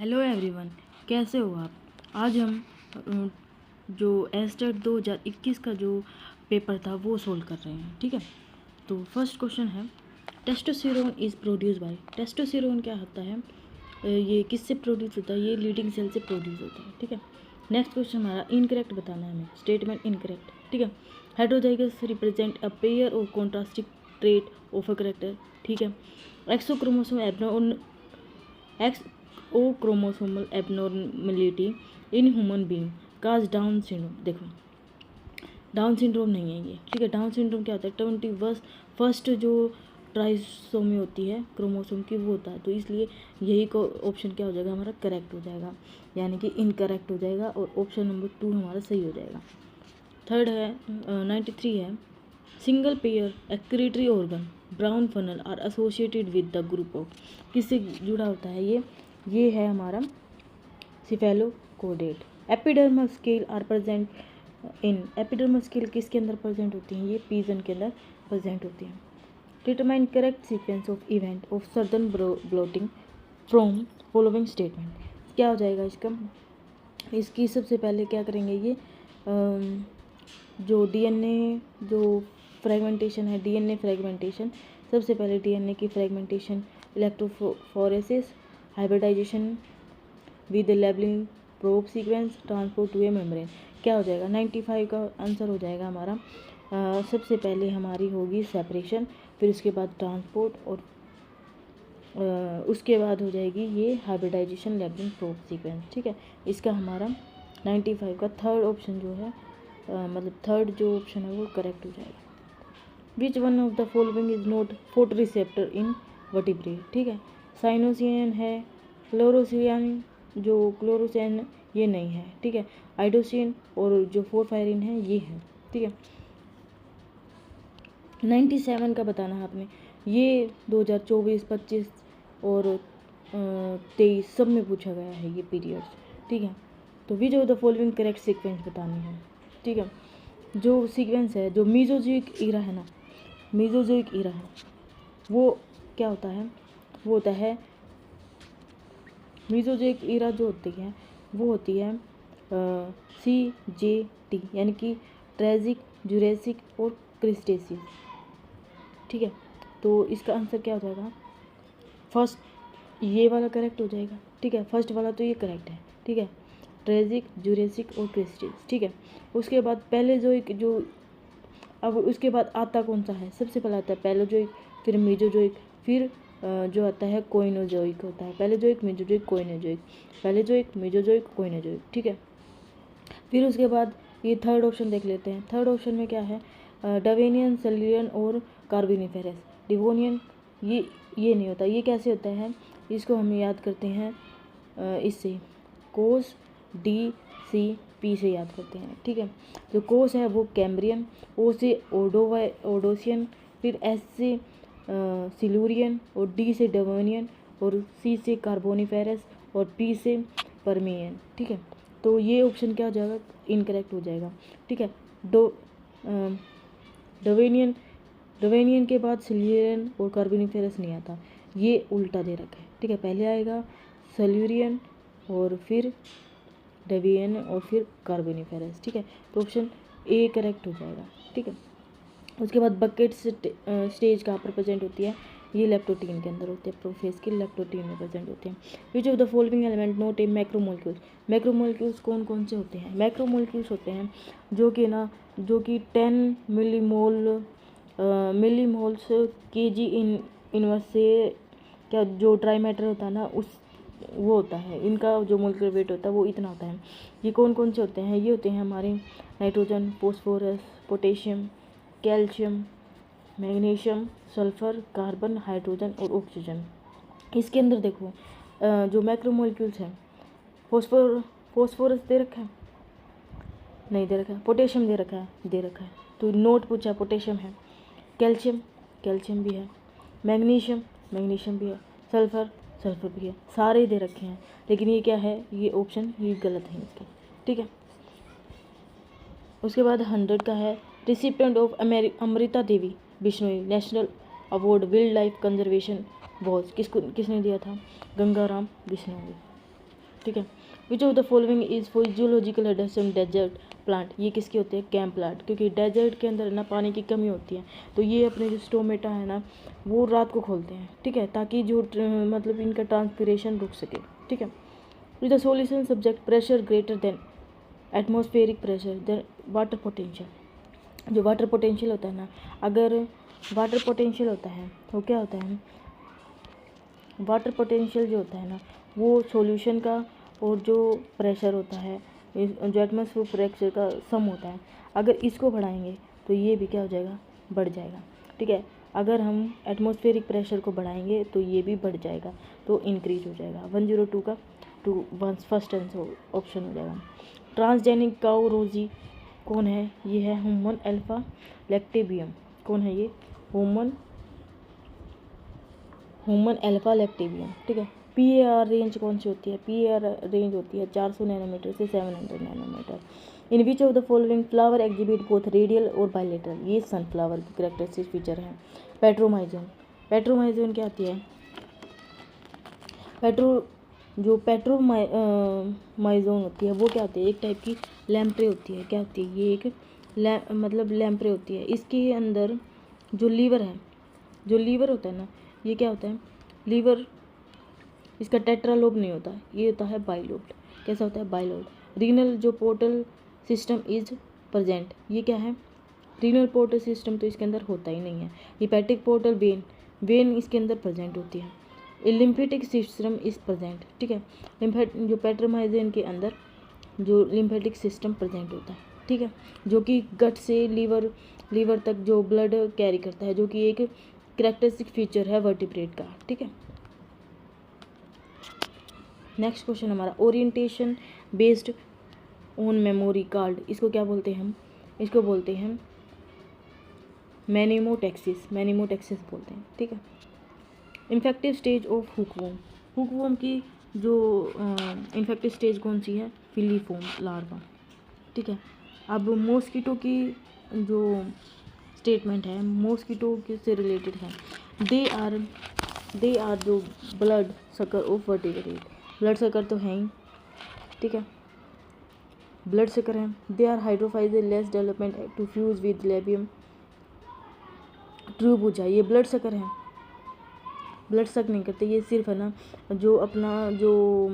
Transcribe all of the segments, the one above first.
Hello everyone, कैसे हो आप। आज हम जो एस्टेट 2021 का जो पेपर था वो सोल्व कर रहे हैं। ठीक है, तो फर्स्ट क्वेश्चन है testosterone is produce by. Testosterone क्या होता है, ये किससे प्रोड्यूस होता है, ये लीडिंग सेल से प्रोड्यूस होता है। ठीक है, नेक्स्ट क्वेश्चन हमारा इनकरेक्ट बताना है हमें, स्टेटमेंट इनकरेक्ट। ठीक है, हेटेरोजाइगस रिप्रेजेंट अ पेयर और contrasting trait of a character. ठीक है, sex chromosome sex chromosomal abnormality in human being cause down syndrome. देखो डाउन सिंड्रोम नहीं है ये। ठीक है, डाउन सिंड्रोम क्या होता है, 21 फर्स्ट जो ट्राइसोमी होती है क्रोमोसोम की वो होता है, तो इसलिए यही को ऑप्शन क्या हो जाएगा हमारा, करेक्ट हो जाएगा, यानी कि इनकरेक्ट हो जाएगा और ऑप्शन नंबर 2 हमारा सही हो जाएगा। थर्ड है 93 है single pair excretory organ brown funnel are associated with the group of. किससे जुड़ा होता है ये है हमारा cephalochordate. Epidermal scale are present in. Epidermal scale किसके अंदर प्रेजेंट होती हैं, ये पीजन के अंदर प्रेजेंट होती हैं। Determine correct sequence of event of Southern blotting from following statement. क्या हो जाएगा इसकी सबसे पहले क्या करेंगे, ये जो डीएनए जो फ्रेगमेंटेशन है, डीएनए फ्रेगमेंटेशन, सबसे पहले डीएनए की fragmentation, electrophoresis, hybridisation with labelling, probe sequence, transport to a membrane. क्या हो जाएगा 95 का आंसर हो जाएगा हमारा। सबसे पहले हमारी होगी सेपरेशन, फिर उसके बाद ट्रांसपोर्ट और उसके बाद हो जाएगी ये हाइब्रिडाइजेशन, लेबलिंग, प्रोब सीक्वेंस। ठीक है, इसका हमारा 95 का थर्ड ऑप्शन जो है मतलब थर्ड जो ऑप्शन है वो करेक्ट हो जाएगा। Which one of the following is not photo receptor in vertebrate. ठीक है, साइनोसियन है, क्लोरोसियन, जो क्लोरोसियन ये नहीं है। ठीक है, आइडोसिन और जो फोरफायरिन है ये है। ठीक है, 97 का बताना है आपने, ये 2024, 25 और 23 सब में पूछा गया है ये पीरियड्स। ठीक है, तो विच of the following correct sequence बतानी है। ठीक है, जो सीक्वेंस है, जो मीजोजोइक ईरा है ना, मीजोजोइक ईरा है वो क्या होता है, वो होता है मीजोजोइक ईरा जो होती है वो होती है CJT, यानी कि ट्रेजिक, जुरेसिक और क्रिस्टेशियस। ठीक है, तो इसका आंसर क्या हो जाएगा, फर्स्ट ये वाला करेक्ट हो जाएगा। ठीक है, फर्स्ट वाला तो ये करेक्ट है। ठीक है, ट्रेजिक, जुरेसिक और क्रिस्टेशियस। ठीक है, उसके बाद पहले जो अब उसके बाद आता कौन सा है, सबसे पहले आता है पैलोजोइक, फिर मीजोजोइक, फिर जो आता है कोइनोजोइक होता है। Palaeozoic, Mesozoic, कोइनोजोइक, Palaeozoic, Mesozoic, कोइनोजोइक। ठीक है, फिर उसके बाद ये थर्ड ऑप्शन देख लेते हैं। थर्ड ऑप्शन में क्या है, डेवेनियन, सेल्यूरियन और कार्बोनिफेरस। डिवोनियन ये नहीं होता। ये कैसे होता है, इसको हम याद करते हैं इससे कोस DCP से याद करते हैं। ठीक है, जो कोस है वो कैम्ब्रियन, ओ से ओडोसियन, फिर एस से सिलूरियन और डी से डेवोनियन और सी से कार्बोनिफेरस और पी से परमियन। ठीक है, तो ये ऑप्शन क्या हो जाएगा, इनकरेक्ट हो जाएगा। ठीक है, डेवेनियन के बाद सिल्यूरियन और कार्बोनिफेरस नहीं आता, ये उल्टा दे रखा है। ठीक है, पहले आएगा सिल्यूरियन और फिर डेवियन और फिर कार्बोनिफेरस। ठीक है, तो ऑप्शन ए करेक्ट हो जाएगा। ठीक है, उसके बाद बकेट स्टेज कहाँ पर प्रेजेंट होती है, ये लेप्टोटीन के अंदर होती है, प्रोफेज की लेप्टोटीन में प्रेजेंट होते हैं। विच of the following element not a macromolecules. Macromolecules कौन कौन से होते हैं, मैक्रोमोलिक्यूल्स होते हैं जो कि 10 मिलीमोल्स केजी इनवर्स से क्या जो ट्राईमेटर होता है ना उस वो होता है, इनका जो मोलिकुलर वेट होता है वो इतना होता है। ये कौन कौन से होते हैं, ये होते हैं हमारे nitrogen, phosphorus, potassium, calcium, magnesium, sulphur, carbon, hydrogen और ऑक्सीजन। इसके अंदर देखो जो मैक्रोमोलिक्यूल्स हैं, फॉस्फोरस दे रखा है, नहीं दे रखा है, पोटेशियम दे रखा है, तो नोट पूछा है, पोटेशियम है, कैल्शियम भी है, मैग्नीशियम भी है, सल्फर भी है, सारे दे रखे हैं, लेकिन ये क्या है, ये ऑप्शन ये गलत है इसके। ठीक है, उसके बाद 100 का है recipient of Amrita Devi Bishnoi national award wildlife conservation was, किसने दिया था, गंगाराम बिश्नोई। ठीक है। Which of the following is physiological adaptation desert plant, ये किसके होते हैं, कैंप प्लांट, क्योंकि डेजर्ट के अंदर ना पानी की कमी होती है, तो ये अपने जो स्टोमेटा है ना वो रात को खोलते हैं, ठीक है, ताकि जो मतलब इनका ट्रांसपिरेशन रुक सके, ठीक है। With the solution subject pressure greater than atmospheric pressure then water potential. जो वाटर पोटेंशियल होता है ना, अगर वाटर पोटेंशियल होता है वो क्या होता है, वाटर पोटेंशियल जो होता है ना वो सॉल्यूशन का और जो प्रेशर होता है जो एटमॉस्फेयर प्रेशर का सम होता है, अगर इसको बढ़ाएंगे तो ये भी क्या हो जाएगा, बढ़ जाएगा, ठीक है। अगर हम एटमॉस्फेरिक प्रेशर को बढ़ाएंगे तो ये भी बढ़ जाएगा, तो इंक्रीज हो जाएगा। 102 का फर्स्ट आंसर ऑप्शन हो जाएगा। ट्रांसजेनिक काउ रोजी कौन है, ये है ह्यूमन अल्फा लैक्टेबियम। कौन है ये, ह्यूमन अल्फा लैक्टेबियम, ठीक है। PAR रेंज कौन सी होती है, PAR रेंज होती है 400 नैनोमीटर से 700 nanometre. In which of the following flower exhibit both radial और बायलेटरल, ये सनफ्लावर की करेक्टरिस्टिक फीचर है। पेट्रोमाइजोन, पेट्रोमाइजोन क्या होती है, पेट्रोमाइजोन होती है वो क्या होती है, एक टाइप की लैम्प्रे होती है, क्या होती है ये, एक मतलब लैम्प्रे होती है। इसके अंदर जो लीवर है, जो लीवर होता है ना, ये क्या होता है, लीवर इसका टेट्रालोब नहीं होता, ये होता है बाइलोब्ड। कैसा होता है, बाइलोब्ड। रीनल जो पोर्टल सिस्टम इज प्रेजेंट, ये क्या है, रीनल पोर्टल सिस्टम तो इसके अंदर होता ही नहीं है। हिपैटिक पोर्टल वेन इसके अंदर प्रेजेंट होती है। लिम्फेटिक सिस्टम इज प्रेजेंट, ठीक है। जो पेट्रोमाइजन के अंदर जो लिम्फेटिक सिस्टम प्रेजेंट होता है, ठीक है, जो कि गट से लीवर तक जो ब्लड कैरी करता है, जो कि एक कैरेक्टरिस्टिक फीचर है वर्टिब्रेट का, ठीक है। नेक्स्ट क्वेश्चन हमारा, orientation based on memory card, इसको क्या बोलते हैं हम, इसको बोलते हैं मेनिमोटेक्सिस बोलते हैं, ठीक है। इन्फेक्टिव स्टेज ऑफ हुकवॉर्म की जो इन्फेक्टिव स्टेज कौन सी है, फिलीफॉर्म लार्वा, ठीक है। अब मॉस्किटो की जो स्टेटमेंट है मॉस्किटो से रिलेटेड है, दे आर जो blood sucker of vertebrate, blood sucker तो हैं ही, ठीक है, ब्लड सकर हैं। They are hydrophase less development to fuse with labium ट्रूबुजा, ये ब्लड सकर हैं, ब्लड सक नहीं करते, ये सिर्फ है ना जो अपना जो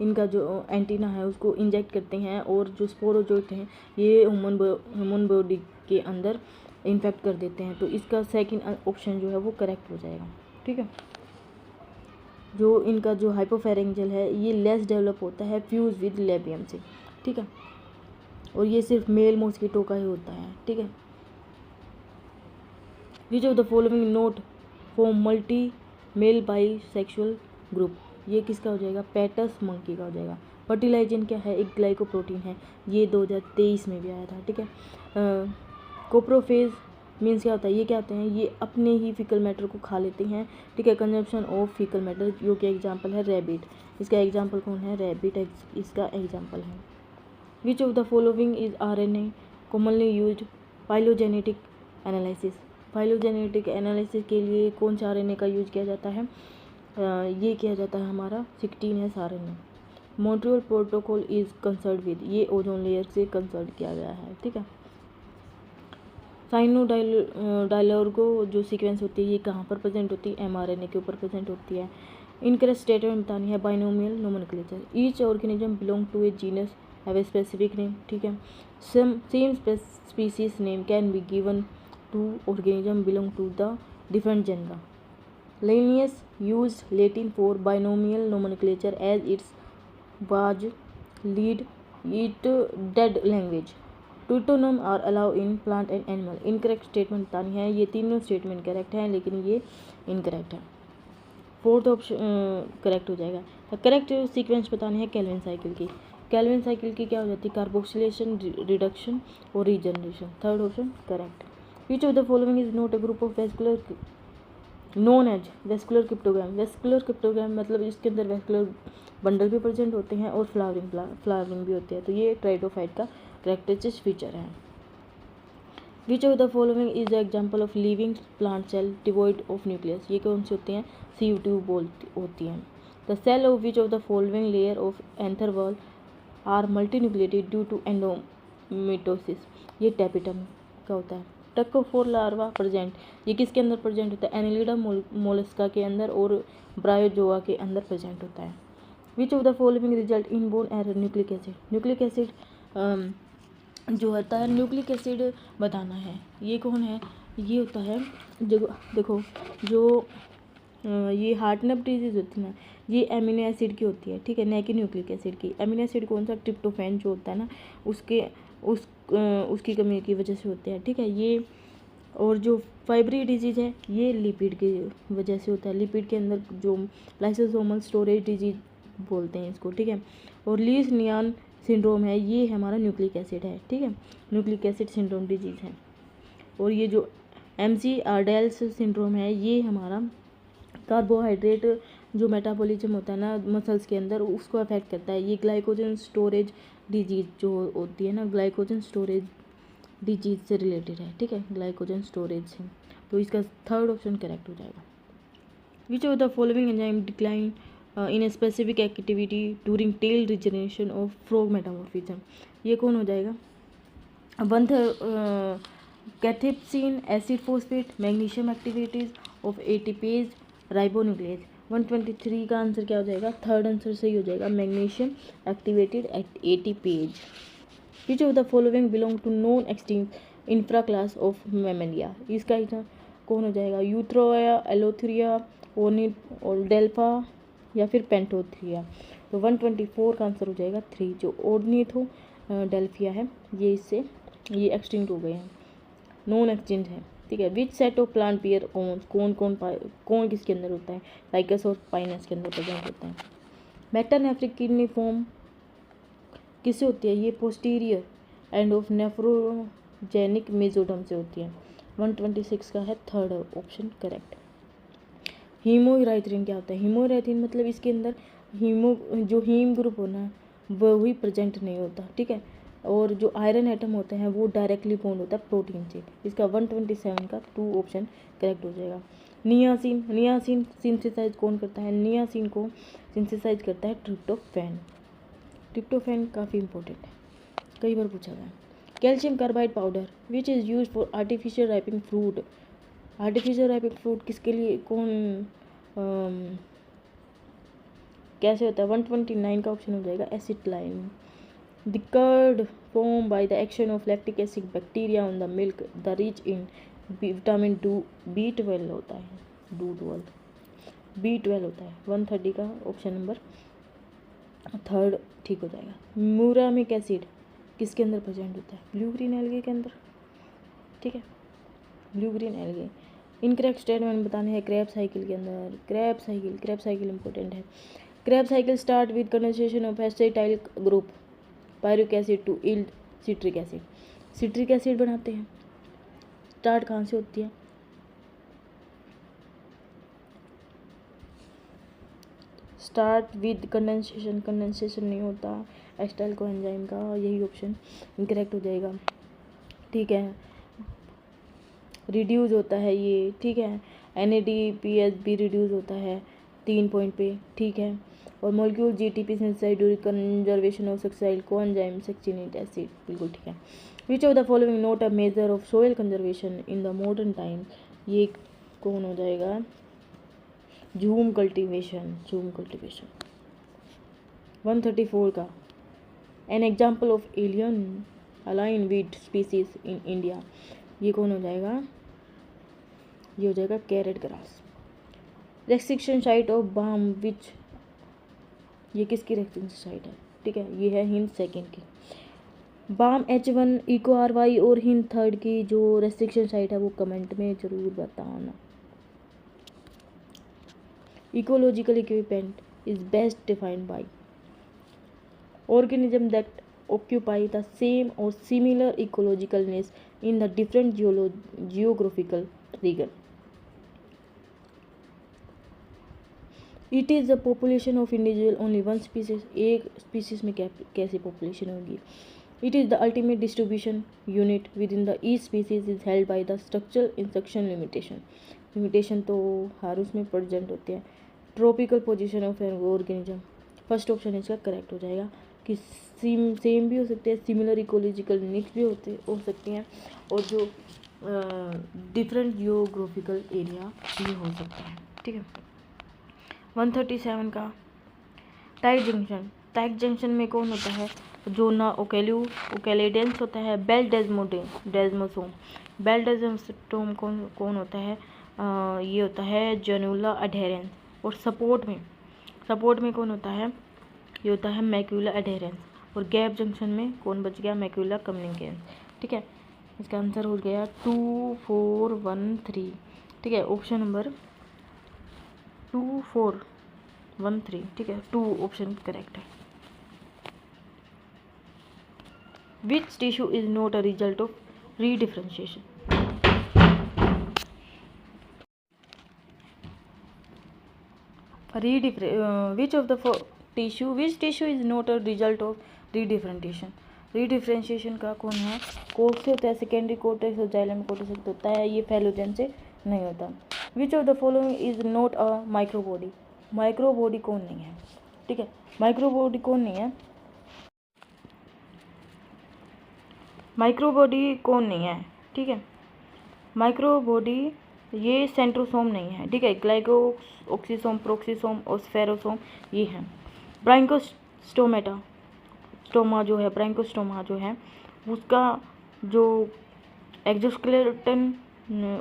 इनका जो एंटीना है उसको इंजेक्ट करते हैं, और जो स्पोरोजोइट हैं ये ह्यूमन बॉडी के अंदर इन्फेक्ट कर देते हैं, तो इसका सेकंड ऑप्शन जो है वो करेक्ट हो जाएगा, ठीक है। जो इनका जो हाइपोफेरेंजियल है ये लेस डेवलप होता है फ्यूज विद लेबियम से, ठीक है, और ये सिर्फ मेल मॉस्किटो का ही होता है, ठीक है। Which of the following note for multi male bisexual group, ये किसका हो जाएगा, पैटस मंकी का हो जाएगा। फर्टिलाइजन क्या है, एक ग्लाइकोप्रोटीन है, ये 2023 में भी आया था, ठीक है। कोप्रोफेज मीन्स क्या होता है, ये क्या होते हैं, ये अपने ही फीकल मैटर को खा लेते हैं, ठीक है। कंजम्पशन ऑफ फीकल मैटर, जो कि एग्जांपल है रैबिट, इसका एग्जांपल कौन है, रैबिट इसका एग्जांपल है। Which of the following is RNA commonly used phylogenetic analysis, phylogenetic analysis के लिए कौन सा RNA का यूज किया जाता है, ये किया जाता है हमारा 16S RNA। Montreal protocol is concern with, ये ओजोन लेयर से कंसर्न किया गया है, ठीक है। साइनो डायलर्गो जो सीक्वेंस होती है ये कहाँ पर प्रेजेंट होती है, mRNA के ऊपर प्रेजेंट होती है। इनकरेक्ट स्टेटमेंट बतानी है, binomial nomenclature, each organism belong to a genus have a specific name, ठीक है। Same species name can be given to organism belong to the different genera. Linnaeus used Latin for binomial nomenclature as it was lead it dead language. Tautonym are allowed in plant and animal. Incorrect statement बतानी है, ये तीनों statement correct हैं लेकिन ये incorrect है, fourth option correct हो जाएगा। करेक्ट सीक्वेंस बतानी है कैल्विन साइकिल की, कैल्विन साइकिल की क्या हो जाती है, कार्बोक्सिलेशन, रिडक्शन और regeneration, third option correct. Which of the following is not a group of vascular known as vascular cryptogram, vascular cryptogram मतलब इसके अंदर वेस्कुलर बंडल भी प्रेजेंट होते हैं और फ्लावरिंग भी होती है, तो ये ट्राइडोफाइट का करेक्टरिस्टिक फीचर है। Which of the following is the example of living plant cell devoid of nucleus, ये कौन सी होती हैं, CO2 होती हैं, the cell of which of the following layer of anther wall are multinucleated due to endomitosis, ये tapetum का होता है। टक्कोफोर लार्वा प्रेजेंट, ये किसके अंदर प्रेजेंट होता है? एनिलिडा मोलस्का के अंदर और ब्रायोजोआ के अंदर प्रेजेंट होता है। Which of the following result in bone error nucleic acid, nucleic acid जो होता है न्यूक्लिक एसिड बताना है, ये कौन है? ये होता है जो देखो जो ये हार्टनप डिजीज होती है ना, ये एमिनो एसिड की होती है, ठीक है, न कि न्यूक्लिक एसिड की। एमिनो एसिड कौन सा? ट्रिप्टोफैन जो होता है ना, उसकी कमी की वजह से होते हैं, ठीक है ये। और जो फाइब्री डिजीज़ है ये लिपिड की वजह से होता है, लिपिड के अंदर जो लाइसोसोमल स्टोरेज डिजीज बोलते हैं इसको, ठीक है। और लीस नियान सिंड्रोम है, ये हमारा न्यूक्लिक एसिड है, ठीक है, न्यूक्लिक एसिड सिंड्रोम डिजीज़ है। और ये जो MC आर्डेल्स सिंड्रोम है, ये हमारा कार्बोहाइड्रेट जो मेटाबॉलिज्म होता है ना मसल्स के अंदर, उसको अफेक्ट करता है। ये ग्लाइकोजन स्टोरेज डिजीज जो होती है ना, ग्लाइकोजन स्टोरेज डिजीज से रिलेटेड है, ठीक है, ग्लाइकोजन स्टोरेज से। तो इसका थर्ड ऑप्शन करेक्ट हो जाएगा। Which of the following enzyme decline in a specific activity during tail regeneration of frog metamorphism, ये कौन हो जाएगा? Cathepsin, acid phosphate, magnesium activities of ATPase, ribonuclease. 123 का आंसर क्या हो जाएगा? थर्ड आंसर सही हो जाएगा, magnesium activated ATPase. Which of the following belong to non extinct infra class of Mammalia, इसका कौन हो जाएगा? यूथ्रोया, एलोथ्रिया, और डेल्फा या फिर पेंटोथ्रिया। तो 124 का आंसर हो जाएगा 3, जो ओर्निथो डेल्फिया है ये एक्सटिंक्ट हो गए हैं, नॉन एक्सटिंक्ट है, ठीक है। विच सेट ऑफ प्लांट पेयर कौन किसके अंदर होता है? लाइकस और पाइनस के अंदर प्रेजेंट होता है। मेटानेफ्रिक किडनी फॉर्म किससे होती है? ये posterior end of nephrogenic mesoderm से होती है। 126 का है थर्ड ऑप्शन करेक्ट। हीमोइराइथ्रिन क्या होता है? हीमोइराइथ्रिन मतलब इसके अंदर जो हीम ग्रुप होना वही प्रेजेंट नहीं होता, ठीक है। और जो आयरन एटम होते हैं वो डायरेक्टली बॉन्ड होता है प्रोटीन से। इसका 127 का 2 ऑप्शन करेक्ट हो जाएगा। नियासिन सिंथेसाइज कौन करता है? नियासिन को सिंथेसाइज करता है ट्रिप्टोफैन काफ़ी इंपॉर्टेंट है, कई बार पूछा गया। Calcium carbide powder which is use for artificial ripening fruit, artificial ripening fruit किसके लिए कैसे होता है? 129 का ऑप्शन हो जाएगा acetylene. The curd form by the action of lactic acid bacteria on the milk the rich in vitamin B12 होता है, B12 होता है। 130 का ऑप्शन नंबर थर्ड ठीक हो जाएगा। म्यूरामिक एसिड किसके अंदर प्रेजेंट होता है? ब्लू ग्रीन एल्गे के अंदर, ठीक है, blue green algae. Incorrect statement बताने हैं क्रेब साइकिल के अंदर। क्रेब साइकिल इंपॉर्टेंट है। Krebs cycle start with condensation of acetyl group pyruvic acid to yield citric acid. Citric acid बनाते हैं, स्टार्ट कहाँ से होती है? स्टार्ट विद कंडेंसेशन नहीं होता एसिटाइल कोएंजाइम का, यही ऑप्शन इनकरेक्ट हो जाएगा, ठीक है। रिड्यूस होता है ये, ठीक है, NADPH भी रिड्यूस होता है 3 पॉइंट पे, ठीक है। और molecule GTP synthesised during conservation of succinyl coenzyme succinate acid, बिल्कुल ठीक है। Which of the following not a major of soil conservation in the modern time, ये कौन हो जाएगा? झूम कल्टीवेशन। 134 का an example of alien alien weed species in India, ये कौन हो जाएगा? ये हो जाएगा carrot grass. Restriction site of bam which, ये किसकी रेस्ट्रिक्शन साइट है? ठीक है, ये है हिंद सेकेंड की। बाम H1 इको RY और हिंद थर्ड की जो रेस्ट्रिक्शन साइट है वो कमेंट में ज़रूर बताना। Ecological equipment is best defined by organism that occupy the same or similar ecological niche in the different geographical region. It is the population of individual only one species, एक species में कैसी population होगी? It is the ultimate distribution unit within the each species is held by the structural instruction limitation. Limitation तो हर उसमें present होते हैं। Tropical position of an organism, first option इसका correct हो जाएगा कि सेम भी हो सकते हैं, सिमिलर इकोलॉजिकल नीड्स भी हो सकती हैं, और जो डिफरेंट जियोग्राफिकल एरिया भी हो सकता है। ठीक है। 137 का टाइट जंक्शन, टाइट जंक्शन में कौन होता है? जोना ओकेलिडेंस होता है, बेल डेस्मोसोम, बेल डेस्मोसोम कौन होता है? ये होता है जेनुला अडेरेंस। और सपोर्ट में कौन होता है? ये होता है मैक्यूला अडेरेंस। और गैप जंक्शन में कौन बच गया? मैक्यूला कम्युनिकेंस। ठीक है, इसका आंसर हो गया 2413। ठीक है, ऑप्शन नंबर 2413। ठीक है, 2 ऑप्शन करेक्ट है। Which tissue is not a result of redifferentiation? Which tissue is not a result of redifferentiation? Redifferentiation का कौन है? कोक से होता है, सेकेंडरी कोर्टेक्स और जाइलम कोर्टेक्स से होता है, ये फेलोजेन से नहीं होता। विच of the following is not a microbody? Microbody कौन नहीं है? ठीक है, माइक्रोबॉडी कौन नहीं है? माइक्रोबॉडी कौन नहीं है? ठीक है, माइक्रोबॉडी ये सेंट्रोसोम नहीं है। ठीक है, ग्लाइको ऑक्सीसोम, प्रोक्सीसोम और स्फेरोसोम ये हैं। ब्रांकोस्टोमा जो है, ब्रांकोस्टोमा जो है उसका जो एक्सोस्केलेटन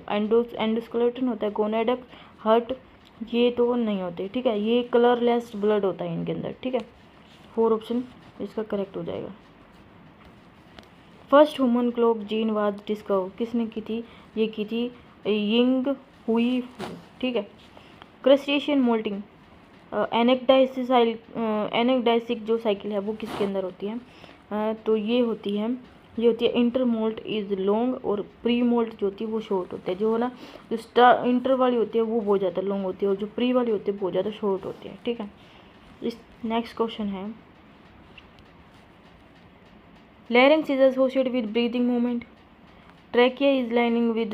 एंडोस्केलेटन होता है, गोनेडक हर्ट, ये तो नहीं होते। ठीक है, ये कलरलेस ब्लड होता है इनके अंदर। ठीक है, 4 ऑप्शन इसका करेक्ट हो जाएगा। First human clock gene was discover, किसने की थी? ये की थी यिंग हुई। ठीक है, क्रस्टेशियन मोल्टिंग, एनेक्डाइसिक जो साइकिल है वो किसके अंदर होती है? तो ये होती है इंटर मोल्ट इज लॉन्ग, और प्री मोल्ट जो होती है वो शॉर्ट होती है। जो है ना, जो इंटर वाली होती है वो बहुत ज़्यादा लॉन्ग होती है, और जो प्री वाली होती है बहुत ज़्यादा शॉर्ट होती है। ठीक है, इस नेक्स्ट क्वेश्चन है larynx is associated with breathing movement, trachea is lining with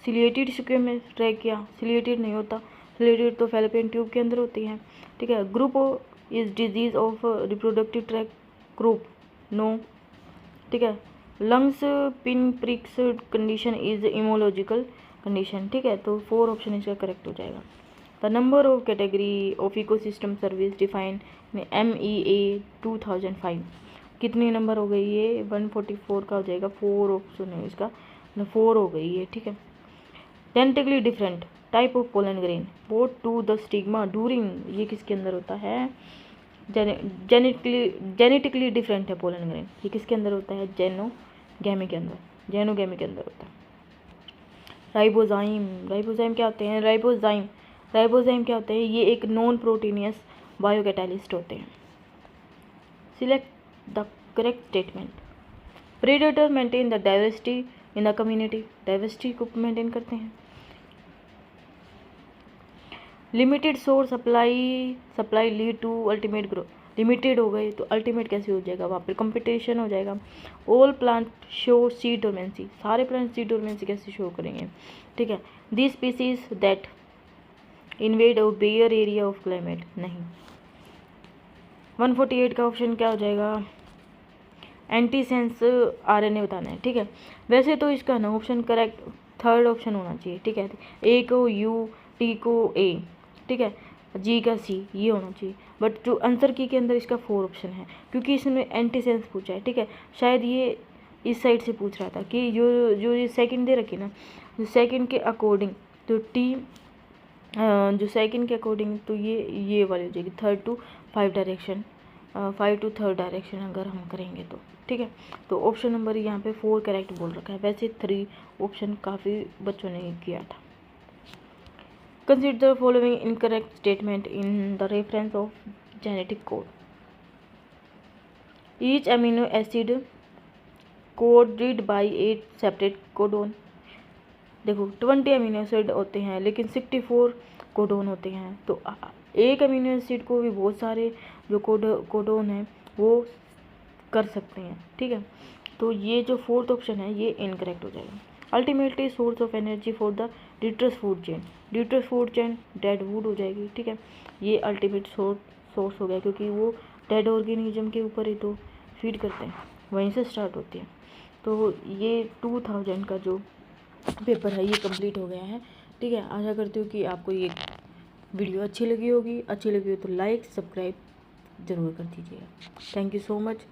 ciliated squamous, trachea ciliated नहीं होता, सिलिएटेड तो फैलोपियन ट्यूब के अंदर होती है। ठीक है, group is disease of reproductive track, group no. ठीक है, lungs pin pricks condition is immunological condition. ठीक है, तो 4 ऑप्शन इसका करेक्ट हो जाएगा। The number of category of ecosystem service defined MEA 2005, कितनी नंबर हो गई? ये 144 का हो जाएगा। 4 ऑप्शन है इसका, 4 हो गई है। ठीक है, genetically different type of pollen grain both to the stigma during, ये किसके अंदर होता है? जेनेटिकली डिफरेंट है पोलन ग्रेन, ये किसके अंदर होता है? जेनोगेमी के अंदर होता है। राइबोजाइम क्या होते हैं? राइबोजाइम क्या होते हैं? ये एक नॉन प्रोटीनियस बायोकैटालिस्ट होते हैं। Select the correct statement. Predator maintain the diversity in the community, diversity को मेंटेन करते हैं। Limited source supply lead to ultimate growth, limited हो गए तो अल्टीमेट कैसे हो जाएगा? वहाँ पर कंपटीशन हो जाएगा। All plant show seed dormancy, सारे प्लांट सीड डोरमेंसी कैसे शो करेंगे? ठीक है, दिस स्पीसीज दैट इन्वेड और बेयर एरिया ऑफ क्लाइमेट, नहीं। 148 का ऑप्शन क्या हो जाएगा? एंटीसेंस RNA बताना है। ठीक है, वैसे तो इसका ना ऑप्शन करेक्ट 3rd ऑप्शन होना चाहिए। ठीक है, A को U, T को A, ठीक है, G का C, ये होना चाहिए। बट जो आंसर की के अंदर इसका 4 ऑप्शन है, क्योंकि इसमें एंटीसेंस पूछा है। ठीक है, शायद ये इस साइड से पूछ रहा था कि जो ये सेकंड दे रखी ना, जो सेकंड के अकॉर्डिंग तो T, जो सेकंड के अकॉर्डिंग तो ये वाली हो जाएगी 3rd to 5 direction, 5 to 3rd direction अगर हम करेंगे तो। ठीक है, तो ऑप्शन नंबर यहाँ पे 4 करेक्ट बोल रखा है। वैसे 3 ऑप्शन काफ़ी बच्चों ने किया था। Consider the following incorrect statement in the reference of genetic code. Each amino acid coded by 8 separate codon. देखो 20 अमीनो एसिड होते हैं लेकिन 64 कोडोन होते हैं, तो एक अमीनो एसिड को भी बहुत सारे जो कोडोन हैं वो कर सकते हैं। ठीक है, तो ये जो 4th ऑप्शन है ये इनकरेक्ट हो जाएगा। Ultimately source of energy for the detritus food chain. Detritus food chain dead wood हो जाएगी, ठीक है। ये अल्टीमेट सोर्स हो गया, क्योंकि वो डेड ऑर्गेनिज्म के ऊपर ही तो फीड करते हैं, वहीं से स्टार्ट होती है। तो ये 2000 का जो पेपर है ये कंप्लीट हो गया है, ठीक है। आशा करती हूँ कि आपको ये वीडियो अच्छी लगी होगी। अच्छी लगी हो तो लाइक सब्सक्राइब ज़रूर कर दीजिएगा। Thank you so much.